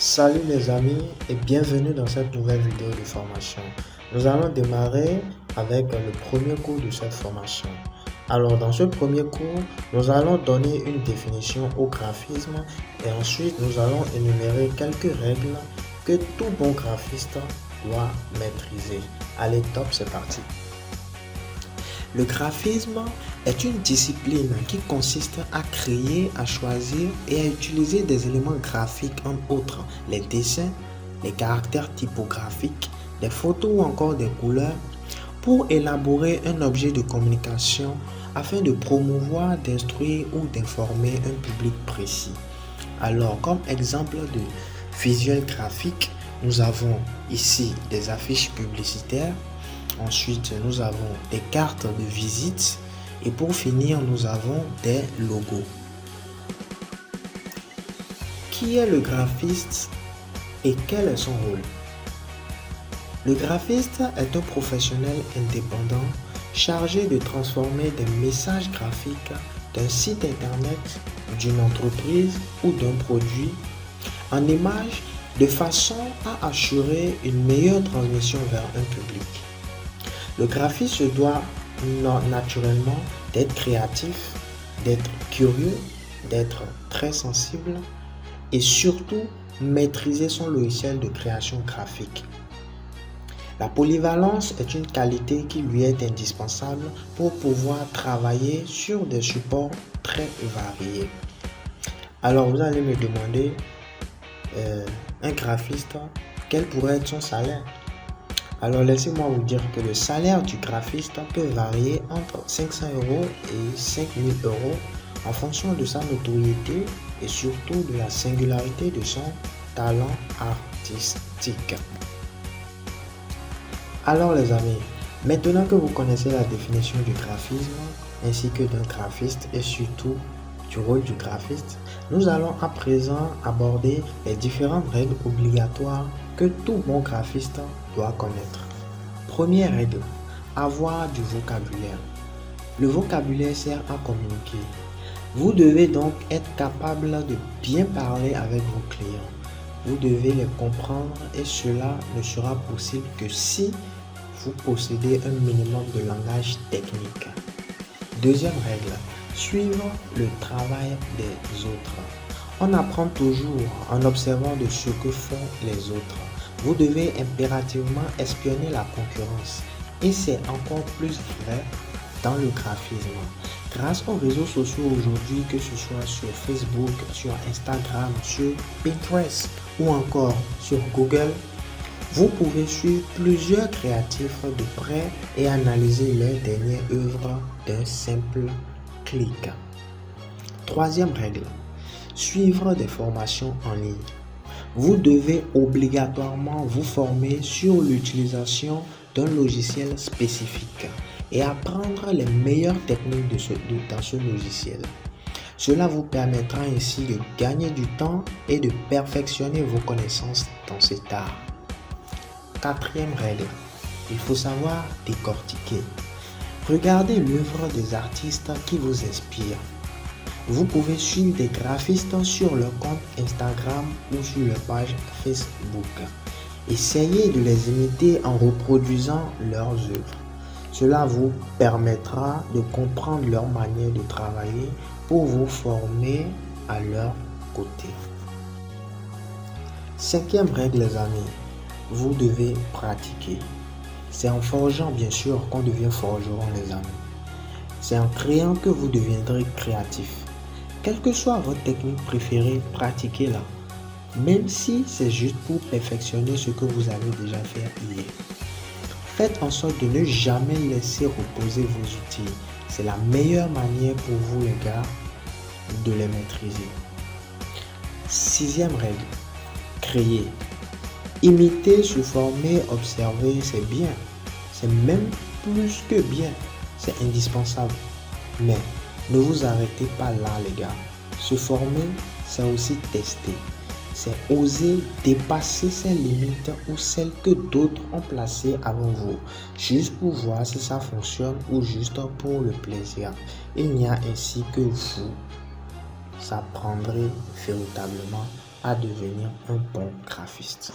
Salut les amis et bienvenue dans cette nouvelle vidéo de formation. Nous allons démarrer avec le premier cours de cette formation. Alors dans ce premier cours, nous allons donner une définition au graphisme et ensuite nous allons énumérer quelques règles que tout bon graphiste doit maîtriser. Allez, top, c'est parti. Le graphisme est une discipline qui consiste à créer, à choisir et à utiliser des éléments graphiques, entre autres les dessins, les caractères typographiques, des photos ou encore des couleurs, pour élaborer un objet de communication afin de promouvoir, d'instruire ou d'informer un public précis. Alors, comme exemple de visuel graphique, nous avons ici des affiches publicitaires. Ensuite, nous avons des cartes de visite et pour finir, nous avons des logos. Qui est le graphiste et quel est son rôle? Le graphiste est un professionnel indépendant chargé de transformer des messages graphiques d'un site internet, d'une entreprise ou d'un produit en images de façon à assurer une meilleure transmission vers un public. Le graphiste se doit naturellement d'être créatif, d'être curieux, d'être très sensible et surtout maîtriser son logiciel de création graphique. La polyvalence est une qualité qui lui est indispensable pour pouvoir travailler sur des supports très variés. Alors vous allez me demander, un graphiste, quel pourrait être son salaire? Alors laissez-moi vous dire que le salaire du graphiste peut varier entre 500 € et 5000 € en fonction de sa notoriété et surtout de la singularité de son talent artistique. Alors les amis, maintenant que vous connaissez la définition du graphisme ainsi que d'un graphiste et surtout du rôle du graphiste, nous allons à présent aborder les différentes règles obligatoires que tout bon graphiste doit connaître. Première règle, avoir du vocabulaire. Le vocabulaire sert à communiquer. Vous devez donc être capable de bien parler avec vos clients. Vous devez les comprendre et cela ne sera possible que si vous possédez un minimum de langage technique. Deuxième règle, suivre le travail des autres. On apprend toujours en observant de ce que font les autres. Vous devez impérativement espionner la concurrence et c'est encore plus vrai dans le graphisme. Grâce aux réseaux sociaux aujourd'hui, que ce soit sur Facebook, sur Instagram, sur Pinterest ou encore sur Google, vous pouvez suivre plusieurs créatifs de près et analyser leurs dernières œuvres d'un simple clic. Troisième règle, suivre des formations en ligne. Vous devez obligatoirement vous former sur l'utilisation d'un logiciel spécifique et apprendre les meilleures techniques dans ce logiciel. Cela vous permettra ainsi de gagner du temps et de perfectionner vos connaissances dans cet art. Quatrième règle, il faut savoir décortiquer. Regardez l'œuvre des artistes qui vous inspirent. Vous pouvez suivre des graphistes sur leur compte Instagram ou sur leur page Facebook. Essayez de les imiter en reproduisant leurs œuvres. Cela vous permettra de comprendre leur manière de travailler pour vous former à leur côté. Cinquième règle les amis, vous devez pratiquer. C'est en forgeant bien sûr qu'on devient forgeron les amis. C'est en créant que vous deviendrez créatif. Quelle que soit votre technique préférée, pratiquez-la. Même si c'est juste pour perfectionner ce que vous avez déjà fait hier. Faites en sorte de ne jamais laisser reposer vos outils. C'est la meilleure manière pour vous les gars de les maîtriser. Sixième règle, créer. Imiter, se former, observer, c'est bien. C'est même plus que bien. C'est indispensable. Mais ne vous arrêtez pas là les gars. Se former, c'est aussi tester. C'est oser dépasser ses limites ou celles que d'autres ont placées avant vous. Juste pour voir si ça fonctionne ou juste pour le plaisir. Il n'y a ainsi que vous apprendrez véritablement à devenir un bon graphiste.